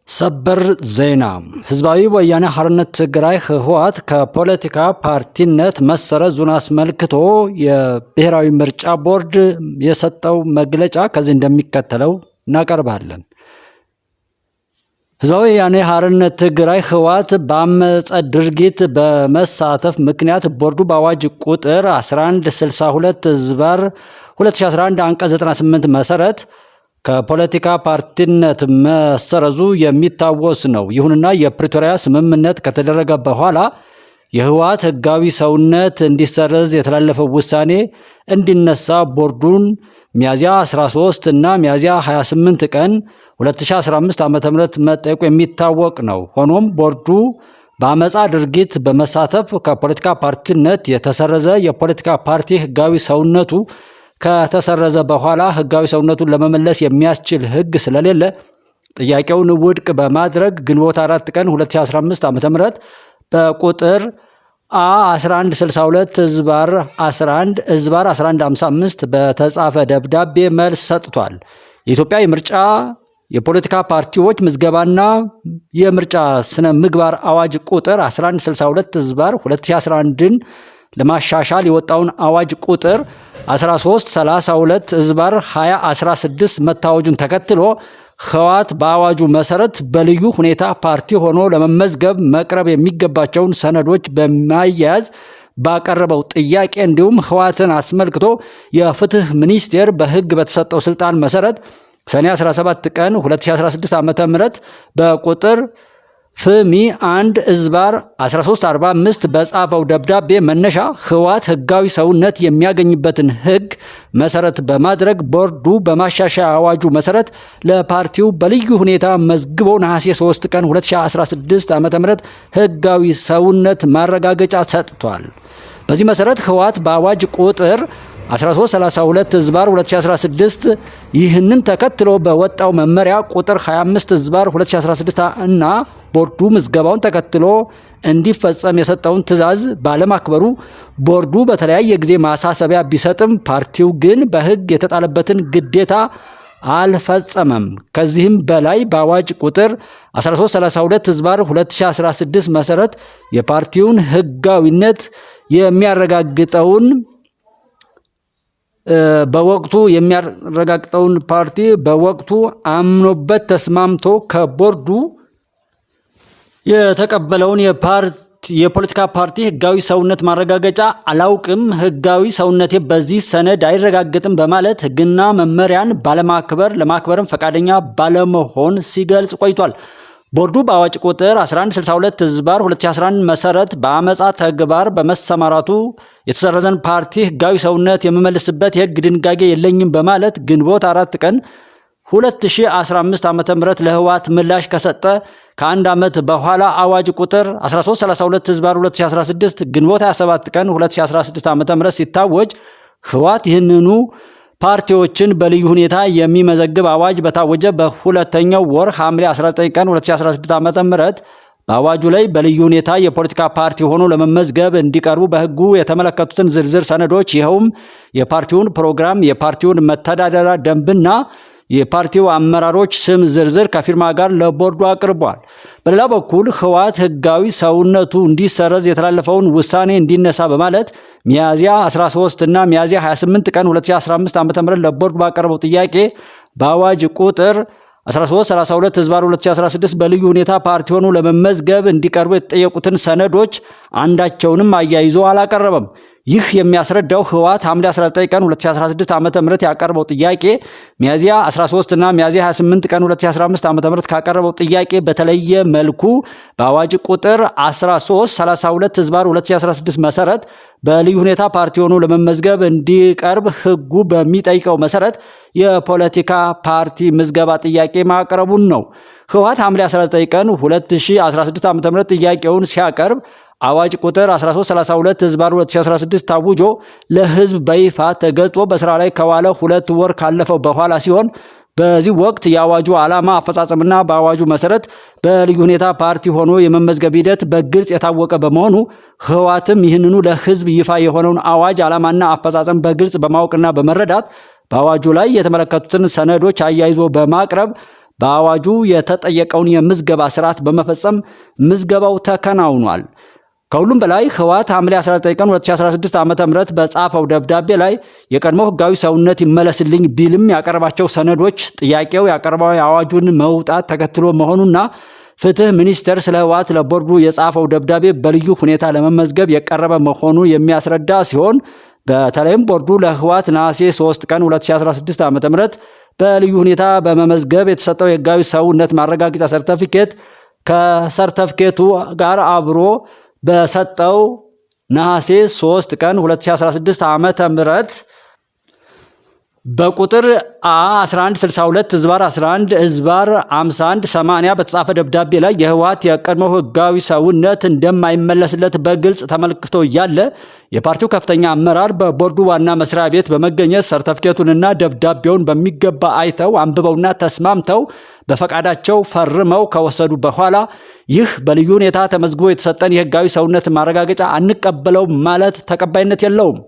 ሰበር ዜና ህዝባዊ ወያነ ሓርነት ትግራይ ህወሓት ከፖለቲካ ፓርቲነት መሰረዙን አስመልክቶ የብሔራዊ ምርጫ ቦርድ የሰጠው መግለጫ ከዚህ እንደሚከተለው እናቀርባለን። ህዝባዊ ወያነ ሓርነት ትግራይ ህወሓት በአመፀ ድርጊት በመሳተፍ ምክንያት ቦርዱ በአዋጅ ቁጥር 1162/2011 አንቀጽ 98 መሰረት ከፖለቲካ ፓርቲነት መሰረዙ የሚታወስ ነው። ይሁንና የፕሪቶሪያ ስምምነት ከተደረገ በኋላ የህወሓት ህጋዊ ሰውነት እንዲሰረዝ የተላለፈው ውሳኔ እንዲነሳ ቦርዱን ሚያዝያ 13 እና ሚያዝያ 28 ቀን 2015 ዓ.ም መጠየቁ የሚታወቅ ነው። ሆኖም ቦርዱ በአመፃ ድርጊት በመሳተፍ ከፖለቲካ ፓርቲነት የተሰረዘ የፖለቲካ ፓርቲ ህጋዊ ሰውነቱ ከተሰረዘ በኋላ ህጋዊ ሰውነቱን ለመመለስ የሚያስችል ህግ ስለሌለ ጥያቄውን ውድቅ በማድረግ ግንቦት 4 ቀን 2015 ዓ.ም በቁጥር A1162/11/1155 በተጻፈ ደብዳቤ መልስ ሰጥቷል። የኢትዮጵያ የፖለቲካ ፓርቲዎች ምዝገባና የምርጫ ስነ ምግባር አዋጅ ቁጥር 1162/2011ን ለማሻሻል የወጣውን አዋጅ ቁጥር 1332/2016 መታወጁን ተከትሎ ህወሓት በአዋጁ መሰረት በልዩ ሁኔታ ፓርቲ ሆኖ ለመመዝገብ መቅረብ የሚገባቸውን ሰነዶች በማያያዝ ባቀረበው ጥያቄ እንዲሁም ህወሓትን አስመልክቶ የፍትህ ሚኒስቴር በህግ በተሰጠው ስልጣን መሰረት ሰኔ 17 ቀን 2016 ዓ.ም በቁጥር ፍሚ 1/1345 በጻፈው ደብዳቤ መነሻ ህወሓት ህጋዊ ሰውነት የሚያገኝበትን ህግ መሰረት በማድረግ ቦርዱ በማሻሻያ አዋጁ መሰረት ለፓርቲው በልዩ ሁኔታ መዝግቦ ነሐሴ 3 ቀን 2016 ዓ.ም ህጋዊ ሰውነት ማረጋገጫ ሰጥቷል። በዚህ መሰረት ህወሓት በአዋጅ ቁጥር 1332/2016 ይህንን ተከትሎ በወጣው መመሪያ ቁጥር 25/2016 እና ቦርዱ ምዝገባውን ተከትሎ እንዲፈጸም የሰጠውን ትዕዛዝ ባለማክበሩ ቦርዱ በተለያየ ጊዜ ማሳሰቢያ ቢሰጥም ፓርቲው ግን በህግ የተጣለበትን ግዴታ አልፈጸመም። ከዚህም በላይ በአዋጅ ቁጥር 1332/2016 መሰረት የፓርቲውን ህጋዊነት የሚያረጋግጠውን ፓርቲ በወቅቱ አምኖበት ተስማምቶ ከቦርዱ የተቀበለውን የፖለቲካ ፓርቲ ህጋዊ ሰውነት ማረጋገጫ አላውቅም፣ ህጋዊ ሰውነቴ በዚህ ሰነድ አይረጋግጥም በማለት ህግና መመሪያን ለማክበርም ፈቃደኛ ባለመሆን ሲገልጽ ቆይቷል። ቦርዱ በአዋጅ ቁጥር 1162/2011 መሰረት በአመፃ ተግባር በመሰማራቱ የተሰረዘን ፓርቲ ህጋዊ ሰውነት የመመልስበት የህግ ድንጋጌ የለኝም በማለት ግንቦት 4 ቀን 2015 ዓ.ም ለህወሓት ምላሽ ከሰጠ ከአንድ ዓመት በኋላ አዋጅ ቁጥር 1332/2016 ግንቦት 27 ቀን 2016 ዓ.ም ሲታወጅ ህወሓት ይህንኑ ፓርቲዎችን በልዩ ሁኔታ የሚመዘግብ አዋጅ በታወጀ በሁለተኛው ወር ሐምሌ 19 ቀን 2016 ዓ.ም በአዋጁ ላይ በልዩ ሁኔታ የፖለቲካ ፓርቲ ሆኖ ለመመዝገብ እንዲቀርቡ በህጉ የተመለከቱትን ዝርዝር ሰነዶች ይኸውም የፓርቲውን ፕሮግራም፣ የፓርቲውን መተዳደሪያ ደንብና የፓርቲው አመራሮች ስም ዝርዝር ከፊርማ ጋር ለቦርዱ አቅርቧል። በሌላ በኩል ህወሓት ህጋዊ ሰውነቱ እንዲሰረዝ የተላለፈውን ውሳኔ እንዲነሳ በማለት ሚያዝያ 13 እና ሚያዝያ 28 ቀን 2015 ዓ.ም ለቦርዱ ባቀረበው ጥያቄ በአዋጅ ቁጥር 1332/2016 በልዩ ሁኔታ ፓርቲ ሆኖ ለመመዝገብ እንዲቀርቡ የተጠየቁትን ሰነዶች አንዳቸውንም አያይዞ አላቀረበም። ይህ የሚያስረዳው ህወሓት ሐምሌ 19 ቀን 2016 ዓ.ም ያቀረበው ጥያቄ ሚያዝያ 13 እና ሚያዝያ 28 ቀን 2015 ዓ.ም ካቀረበው ጥያቄ በተለየ መልኩ በአዋጅ ቁጥር 1332/2016 መሰረት በልዩ ሁኔታ ፓርቲ ሆኖ ለመመዝገብ እንዲቀርብ ህጉ በሚጠይቀው መሰረት የፖለቲካ ፓርቲ ምዝገባ ጥያቄ ማቅረቡን ነው። ህወሓት ሐምሌ 19 ቀን 2016 ዓ.ም ጥያቄውን ሲያቀርብ አዋጅ ቁጥር 1332/2016 ታውጆ ለህዝብ በይፋ ተገልጦ በስራ ላይ ከዋለ 2 ወር ካለፈው በኋላ ሲሆን በዚህ ወቅት የአዋጁ ዓላማ አፈጻጸምና በአዋጁ መሰረት በልዩ ሁኔታ ፓርቲ ሆኖ የመመዝገብ ሂደት በግልጽ የታወቀ በመሆኑ ህወሓትም ይህንኑ ለህዝብ ይፋ የሆነውን አዋጅ ዓላማና አፈጻጸም በግልጽ በማወቅና በመረዳት በአዋጁ ላይ የተመለከቱትን ሰነዶች አያይዞ በማቅረብ በአዋጁ የተጠየቀውን የምዝገባ ስርዓት በመፈጸም ምዝገባው ተከናውኗል። ከሁሉም በላይ ህወሓት ሐምሌ 19 ቀን 2016 ዓ.ም በጻፈው ደብዳቤ ላይ የቀድሞ ህጋዊ ሰውነት ይመለስልኝ ቢልም ያቀረባቸው ሰነዶች ጥያቄው ያቀረበው የአዋጁን መውጣት ተከትሎ መሆኑና ፍትህ ሚኒስቴር ስለ ህወሓት ለቦርዱ የጻፈው ደብዳቤ በልዩ ሁኔታ ለመመዝገብ የቀረበ መሆኑ የሚያስረዳ ሲሆን በተለይም ቦርዱ ለህወሓት ነሐሴ 3 ቀን 2016 ዓ.ም በልዩ ሁኔታ በመመዝገብ የተሰጠው የህጋዊ ሰውነት ማረጋገጫ ሰርተፊኬት ከሰርተፊኬቱ ጋር አብሮ በሰጠው ነሐሴ 3 ቀን 2016 ዓመተ ምህረት በቁጥር A1162/11/5180 በተጻፈ ደብዳቤ ላይ የህወሓት የቀድሞ ህጋዊ ሰውነት እንደማይመለስለት በግልጽ ተመልክቶ እያለ የፓርቲው ከፍተኛ አመራር በቦርዱ ዋና መስሪያ ቤት በመገኘት ሰርተፊኬቱንና ደብዳቤውን በሚገባ አይተው አንብበውና ተስማምተው በፈቃዳቸው ፈርመው ከወሰዱ በኋላ ይህ በልዩ ሁኔታ ተመዝግቦ የተሰጠን የህጋዊ ሰውነት ማረጋገጫ አንቀበለው ማለት ተቀባይነት የለውም።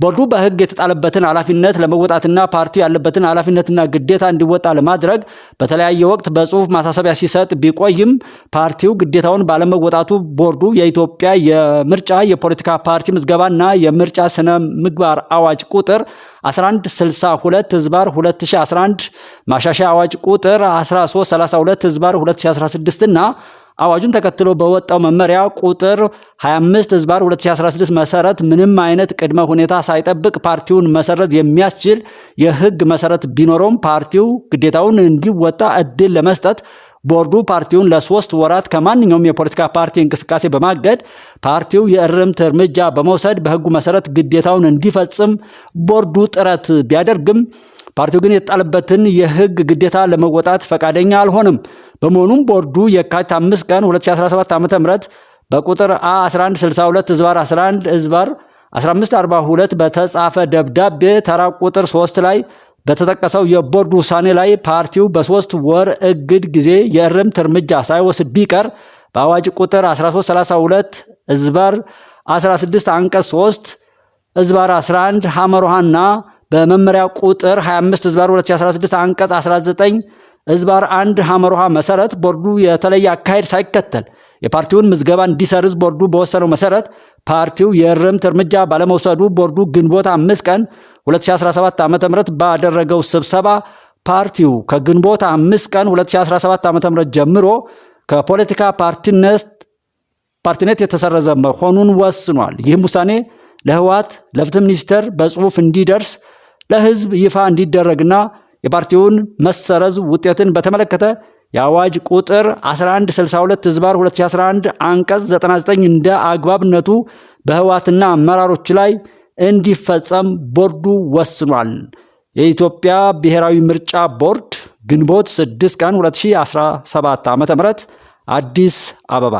ቦርዱ በህግ የተጣለበትን ኃላፊነት ለመወጣትና ፓርቲው ያለበትን ኃላፊነትና ግዴታ እንዲወጣ ለማድረግ በተለያየ ወቅት በጽሁፍ ማሳሰቢያ ሲሰጥ ቢቆይም ፓርቲው ግዴታውን ባለመወጣቱ ቦርዱ የኢትዮጵያ የምርጫ የፖለቲካ ፓርቲ ምዝገባና የምርጫ ስነ ምግባር አዋጅ ቁጥር 1162/2011 ማሻሻያ አዋጅ ቁጥር 1332/2016 እና አዋጁን ተከትሎ በወጣው መመሪያ ቁጥር 25/2016 መሰረት ምንም አይነት ቅድመ ሁኔታ ሳይጠብቅ ፓርቲውን መሰረዝ የሚያስችል የህግ መሰረት ቢኖረውም ፓርቲው ግዴታውን እንዲወጣ እድል ለመስጠት ቦርዱ ፓርቲውን ለ3 ወራት ከማንኛውም የፖለቲካ ፓርቲ እንቅስቃሴ በማገድ ፓርቲው የእርምት እርምጃ በመውሰድ በህጉ መሰረት ግዴታውን እንዲፈጽም ቦርዱ ጥረት ቢያደርግም ፓርቲው ግን የተጣለበትን የህግ ግዴታ ለመወጣት ፈቃደኛ አልሆነም። በመሆኑም ቦርዱ የካቲት 5 ቀን 2017 ዓ.ም በቁጥር A1162/11/1542 በተጻፈ ደብዳቤ ተራ ቁጥር 3 ላይ በተጠቀሰው የቦርዱ ውሳኔ ላይ ፓርቲው በ3 ወር እግድ ጊዜ የእርምት እርምጃ ሳይወስድ ቢቀር በአዋጅ ቁጥር 1332/16 አንቀጽ 3/11 ሐመሮሃና በመመሪያ ቁጥር 25/2016 አንቀጽ 19/1 ሐመሮሃ መሰረት ቦርዱ የተለየ አካሄድ ሳይከተል የፓርቲውን ምዝገባ እንዲሰርዝ ቦርዱ በወሰነው መሰረት ፓርቲው የእርምት እርምጃ ባለመውሰዱ ቦርዱ ግንቦት 5 ቀን 2017 ዓ.ም ባደረገው ስብሰባ ፓርቲው ከግንቦት 5 ቀን 2017 ዓ.ም ጀምሮ ከፖለቲካ ፓርቲነት የተሰረዘ መሆኑን ወስኗል። ይህም ውሳኔ ለህወሓት ለፍትህ ሚኒስቴር በጽሁፍ እንዲደርስ ለህዝብ ይፋ እንዲደረግና የፓርቲውን መሰረዝ ውጤትን በተመለከተ የአዋጅ ቁጥር 1162/2011 አንቀጽ 99 እንደ አግባብነቱ በህወሓትና አመራሮች ላይ እንዲፈጸም ቦርዱ ወስኗል። የኢትዮጵያ ብሔራዊ ምርጫ ቦርድ ግንቦት 6 ቀን 2017 ዓ.ም አዲስ አበባ